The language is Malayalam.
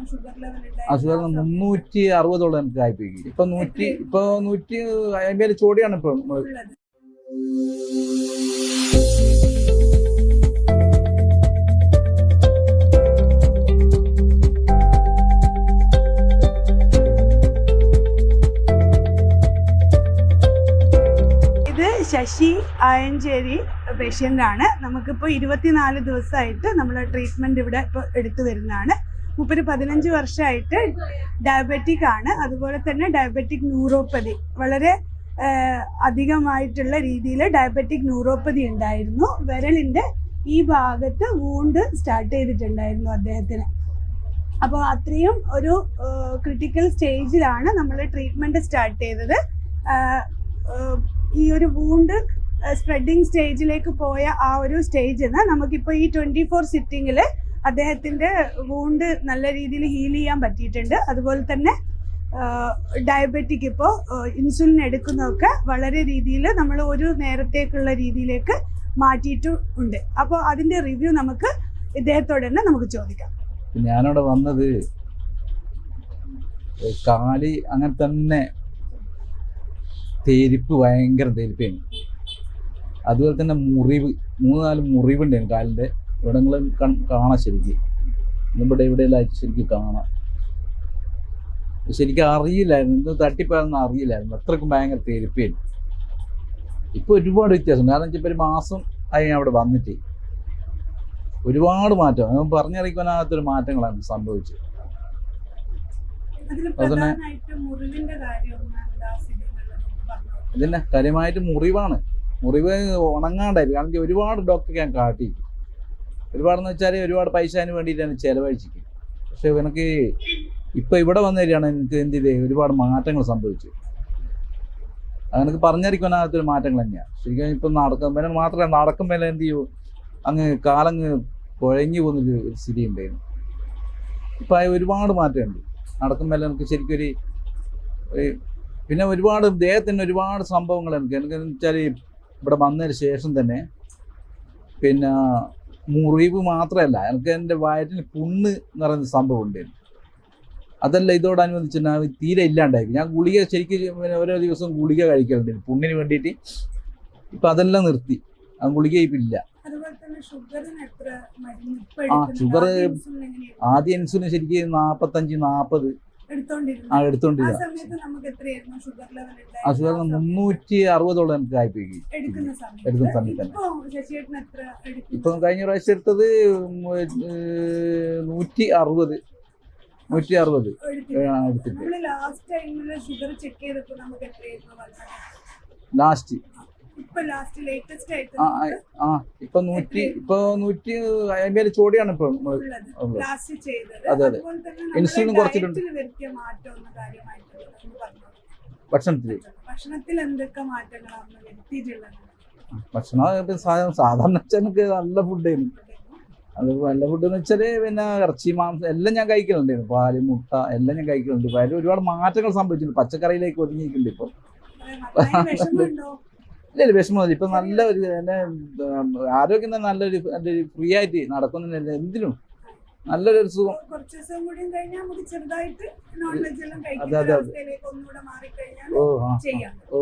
ഷുഗർ 360 എനിക്ക് ആയിപ്പോയി. ഇപ്പൊ 150 ചോടിയാണ് ഇപ്പൊ. ശശി ആയഞ്ചേരി പേഷ്യൻ്റാണ്. നമുക്കിപ്പോൾ 24 ദിവസമായിട്ട് നമ്മൾ ട്രീറ്റ്മെൻറ്റ് ഇവിടെ ഇപ്പോൾ എടുത്തു വരുന്നതാണ്. 15 വർഷമായിട്ട് ഡയബറ്റിക് ആണ്. അതുപോലെ തന്നെ ഡയബറ്റിക് ന്യൂറോപ്പതി, വളരെ അധികമായിട്ടുള്ള രീതിയിൽ ഡയബറ്റിക് ന്യൂറോപ്പതി ഉണ്ടായിരുന്നു. വിരലിൻ്റെ ഈ ഭാഗത്ത് വൂണ്ട് സ്റ്റാർട്ട് ചെയ്തിട്ടുണ്ടായിരുന്നു അദ്ദേഹത്തിന്. അപ്പോൾ അത്രയും ഒരു ക്രിട്ടിക്കൽ സ്റ്റേജിലാണ് നമ്മൾ ട്രീറ്റ്മെൻറ്റ് സ്റ്റാർട്ട് ചെയ്തത്. ഈ ഒരു വൂണ്ട് സ്പ്രെഡിങ് സ്റ്റേജിലേക്ക് പോയ ആ ഒരു സ്റ്റേജിൽ നിന്ന് നമുക്കിപ്പോൾ ഈ 24 സിറ്റിങ്ങിൽ അദ്ദേഹത്തിൻ്റെ വൂണ്ട് നല്ല രീതിയിൽ ഹീൽ ചെയ്യാൻ പറ്റിയിട്ടുണ്ട്. അതുപോലെ തന്നെ ഡയബറ്റിക് ഇപ്പോൾ ഇൻസുലിൻ എടുക്കുന്നതൊക്കെ വളരെ രീതിയിൽ നമ്മൾ ഒരു നേരത്തേക്കുള്ള രീതിയിലേക്ക് മാറ്റിയിട്ടുണ്ട്. അപ്പോൾ അതിൻ്റെ റിവ്യൂ നമുക്ക് ഇദ്ദേഹത്തോട് തന്നെ നമുക്ക് ചോദിക്കാം. ഞാനവിടെ വന്നത് കാലി അങ്ങനെ തന്നെ തേരിപ്പ്, ഭയങ്കര തേരിപ്പാണ്. അതുപോലെ തന്നെ മുറിവ്, 3-4 മുറിവുണ്ടായിരുന്നു കാലിൻ്റെ. ഇവിടങ്ങളും കാണാം ശരിക്കും, ഇവിടെയെല്ലാം ശരിക്കും കാണാം. ശരിക്കും അറിയില്ലായിരുന്നു, എന്ത് തട്ടിപ്പാണെന്ന് അറിയില്ലായിരുന്നു. അത്രയ്ക്കും ഭയങ്കര തേരിപ്പായിരുന്നു. ഇപ്പോൾ ഒരുപാട് വ്യത്യാസം. കാരണം വെച്ചാൽ ഇപ്പോൾ 1 മാസം ആയി അവിടെ വന്നിട്ട് ഒരുപാട് മാറ്റം, പറഞ്ഞറിയിക്കാനാകാത്തൊരു മാറ്റങ്ങളാണ് സംഭവിച്ചത്. അതുതന്നെ ഇതിൻ്റെ കാര്യമായിട്ട് മുറിവാണ്. മുറിവ് ഉണങ്ങാണ്ടായിരുന്നു. കാരണം ഒരുപാട് ഡോക്ടർക്ക് ഞാൻ കാട്ടി. ഒരുപാടെന്ന് വെച്ചാൽ ഒരുപാട് പൈസ അതിന് വേണ്ടിയിട്ടാണ് ചിലവഴിച്ചിട്ട്. പക്ഷെ എനിക്ക് ഇപ്പം ഇവിടെ വന്നു തരികയാണ് എനിക്ക് എന്ത് ചെയ്തേ ഒരുപാട് മാറ്റങ്ങൾ സംഭവിച്ചു. അതെനിക്ക് പറഞ്ഞറിയിക്കാനാകാത്തൊരു മാറ്റങ്ങൾ തന്നെയാണ്. ശരിക്കും ഇപ്പം നടക്കുമ്പോൾ മാത്രമല്ല, നടക്കുമ്പോൾ എന്ത് ചെയ്യും, അങ്ങ് കാലങ്ങ് കുഴഞ്ഞു പോകുന്നൊരു സ്ഥിതി ഉണ്ടായിരുന്നു. ഇപ്പം ഒരുപാട് മാറ്റമുണ്ട്. നടക്കുമ്പോൾ എനിക്ക് ശരിക്കൊരു പിന്നെ ഒരുപാട് ദേഹത്തിന് ഒരുപാട് സംഭവങ്ങൾ എനിക്ക് വെച്ചാൽ ഇവിടെ വന്നതിന് ശേഷം തന്നെ പിന്നെ മുറിവ് മാത്രമല്ല, എനിക്ക് എൻ്റെ വയറ്റിന് പുണ്ണ് എന്ന് പറയുന്ന സംഭവം ഉണ്ടായിരുന്നു. അതല്ല ഇതോടനുബന്ധിച്ച് തീരെ ഇല്ലാണ്ടായി. ഞാൻ ഗുളിക ശരിക്കും ഓരോ ദിവസവും ഗുളിക കഴിക്കലുണ്ടായിരുന്നു പുണ്ണിന് വേണ്ടിയിട്ട്. ഇപ്പം അതെല്ലാം നിർത്തി, ആ ഗുളിക ഇപ്പം ഇല്ല. ഷുഗർ ആദ്യം ഇൻസുലിൻ ശരിക്കും 45-40 എടുത്തോണ്ടിരുന്ന ആ ഷുഗർ 360 എനിക്ക് ആയിപ്പോയി എടുക്കുന്ന സമയത്ത് തന്നെ. ഇപ്പം കഴിഞ്ഞ പ്രാവശ്യം എടുത്തത് 160 എടുത്തിട്ട് ലാസ്റ്റ് ഇപ്പൊ 150 ചോടിയാണ് ഇപ്പൊ. അതെ അതെ, ഇൻസുലിൻ കുറച്ചിട്ടുണ്ട്. ഭക്ഷണം സാധാരണ വെച്ചാൽ നല്ല ഫുഡായിരുന്നു. അത് നല്ല ഫുഡ് എന്ന് വെച്ചാല് പിന്നെ ഇറച്ചി, മാംസം എല്ലാം ഞാൻ കഴിക്കലുണ്ടായിരുന്നു. പാല്, മുട്ട എല്ലാം ഞാൻ കഴിക്കലുണ്ട്. ഇപ്പൊ അതിൽ ഒരുപാട് മാറ്റങ്ങൾ സംഭവിച്ചിട്ടുണ്ട്. പച്ചക്കറിയിലേക്ക് ഒതുങ്ങിയിട്ടുണ്ട് ഇപ്പൊ. ഇല്ല, വിഷമം. ഇപ്പൊ നല്ല ഒരു ആരോഗ്യം തന്നെ നല്ലൊരു ഫ്രീ ആയിട്ട് നടക്കുന്നില്ല. എന്തിനും നല്ലൊരു സുഖം. അതെ അതെ അതെ. ഓ ആ ഓ.